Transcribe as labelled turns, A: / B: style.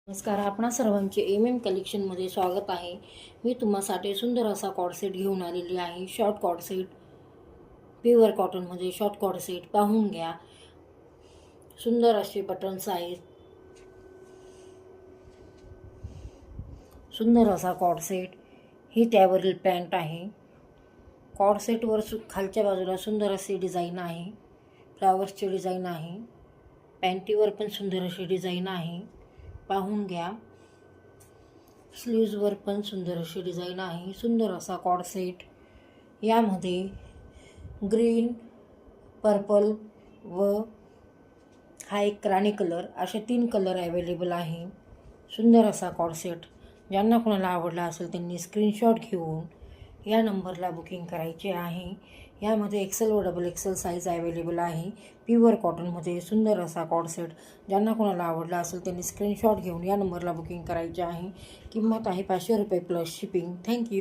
A: नमस्कार, आपणा सर्वांचे कलेक्शनमध्ये स्वागत आहे। मी तुम्हासाठी सुंदर असा कॉर्ड घेऊन आलेली आहे। शॉर्ट कॉर्ड प्युअर कॉटनमध्ये शॉर्ट कॉर्ड पाहून घ्या। सुंदर असे बटन्स आहेत। सुंदर असा कॉर्ड ही त्यावरील पॅन्ट आहे। कॉर्ड वर खालच्या बाजूला सुंदर अशी डिझाइन आहे। फ्लावर्सची डिझाइन आहे। पॅन्टीवर पण सुंदर अशी डिझाइन आहे, पाहून घ्या। स्लीव्जवर पण सुंदर अशी डिझाइन आहे। सुंदर असा कॉर्ड यामध्ये ग्रीन, पर्पल व हा एक राणी कलर असे 3 कलर अवेलेबल आहे। सुंदर असा कॉर्ड ज्यांना कोणाला आवडला असेल त्यांनी स्क्रीनशॉट घेऊन या नंबरला बुकिंग करायचे आहे। यामध्ये एक्सेल व डबल एक्सेल साइज अवेलेबल आहे। प्युअर कॉटनमध्ये सुंदर असा कॉर्ड ज्यांना कोणाला आवडला असेल त्यांनी स्क्रीनशॉट घेऊन या नंबरला बुकिंग करायचे आहे। किंमत आहे 500 रुपये प्लस शिपिंग। थँक्यू।